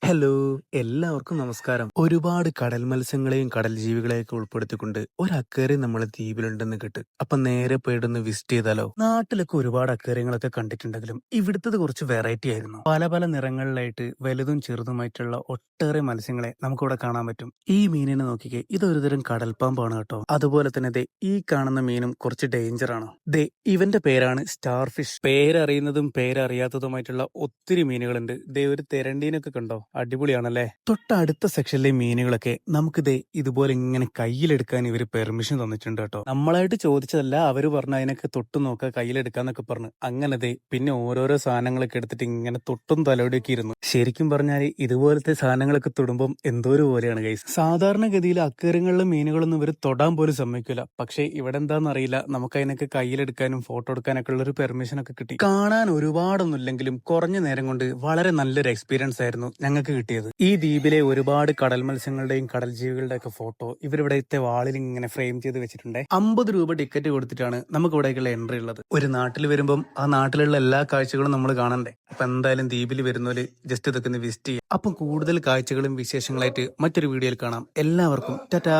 Hello, എല്ലാവർക്കും നമസ്കാരം. ഒരുപാട് കടൽ മത്സ്യങ്ങളെയും കടൽ ജീവികളെയൊക്കെ ഉൾപ്പെടുത്തിക്കൊണ്ട് ഒരു അക്വേറിയം നമ്മളെ ദ്വീപിലുണ്ടെന്ന് കേട്ട്. അപ്പൊ നേരെ പോയിട്ടൊന്ന് വിസിറ്റ് ചെയ്താലോ? നാട്ടിലൊക്കെ ഒരുപാട് അക്വേറിയങ്ങളൊക്കെ കണ്ടിട്ടുണ്ടെങ്കിലും ഇവിടുത്തത് കുറച്ച് വെറൈറ്റി ആയിരുന്നു. പല പല നിറങ്ങളിലായിട്ട് വലുതും ചെറുതുമായിട്ടുള്ള ഒട്ടേറെ മത്സ്യങ്ങളെ നമുക്കിവിടെ കാണാൻ പറ്റും. ഈ മീനിനെ നോക്കിക്കേ, ഇതൊരുതരം കടൽപ്പാമ്പാണ് കേട്ടോ. അതുപോലെ തന്നെ ദേ ഈ കാണുന്ന മീനും കുറച്ച് ഡേഞ്ചർ ആണ്. ദേ ഇവന്റെ പേരാണ് സ്റ്റാർ ഫിഷ്. പേരറിയുന്നതും പേരറിയാത്തതുമായിട്ടുള്ള ഒത്തിരി മീനുകളുണ്ട്. ദേ ഒരു തെരണ്ടീനൊക്കെ കണ്ടോ, അടിപൊളിയാണല്ലേ. തൊട്ടടുത്ത സെക്ഷനിലെ മീനുകളൊക്കെ നമുക്ക് ദേ ഇതുപോലെ ഇങ്ങനെ കയ്യിലെടുക്കാൻ ഇവര് പെർമിഷൻ തന്നിട്ടുണ്ട് കേട്ടോ. നമ്മളായിട്ട് ചോദിച്ചതല്ല, അവര് പറഞ്ഞു അതിനൊക്കെ തൊട്ട് നോക്കുക, കയ്യിലെടുക്കാന്നൊക്കെ പറഞ്ഞു. അങ്ങനെ ദേ പിന്നെ ഓരോരോ സാധനങ്ങളൊക്കെ എടുത്തിട്ട് ഇങ്ങനെ തൊട്ടും തലോടിയൊക്കെ ഇരുന്നു. ശരിക്കും പറഞ്ഞാല് ഇതുപോലത്തെ സാധനങ്ങളൊക്കെ തൊടുമ്പം എന്തോ ഒരു പോലെയാണ് ഗൈസ്. സാധാരണഗതിയിൽ അക്വേറിയങ്ങളിലെ മീനുകളൊന്നും ഇവർ തൊടാൻ പോലും സമ്മതിക്കില്ല. പക്ഷേ ഇവിടെ എന്താണെന്ന് അറിയില്ല, നമുക്ക് അതിനൊക്കെ കയ്യിലെടുക്കാനും ഫോട്ടോ എടുക്കാനൊക്കെ ഉള്ള ഒരു പെർമിഷൻ ഒക്കെ കിട്ടി. കാണാൻ ഒരുപാടൊന്നും ഇല്ലെങ്കിലും കുറഞ്ഞ നേരം കൊണ്ട് വളരെ നല്ലൊരു എക്സ്പീരിയൻസ് ആയിരുന്നു ഞങ്ങൾക്ക് കിട്ടിയത്. ഈ ദ്വീപിലെ ഒരുപാട് കടൽ മത്സ്യങ്ങളുടെയും കടൽ ജീവികളുടെ ഒക്കെ ഫോട്ടോ ഇവരിവിടത്തെ വാളിൽ ഇങ്ങനെ ഫ്രെയിം ചെയ്ത് വെച്ചിട്ടുണ്ട്. 50 രൂപ ടിക്കറ്റ് കൊടുത്തിട്ടാണ് നമുക്ക് ഇവിടേക്കുള്ള എൻട്രി ഉള്ളത്. ഒരു നാട്ടിൽ വരുമ്പം ആ നാട്ടിലുള്ള എല്ലാ കാഴ്ചകളും നമ്മൾ കാണണ്ടേ. അപ്പൊ എന്തായാലും ദ്വീപിൽ വരുന്നവര് ജസ്റ്റ് ഇതൊക്കെ ഒന്ന് വിസിറ്റ് ചെയ്യും. അപ്പം കൂടുതൽ കാഴ്ചകളും വിശേഷങ്ങളായിട്ട് മറ്റൊരു വീഡിയോയിൽ കാണാം. എല്ലാവർക്കും ടാറ്റാ.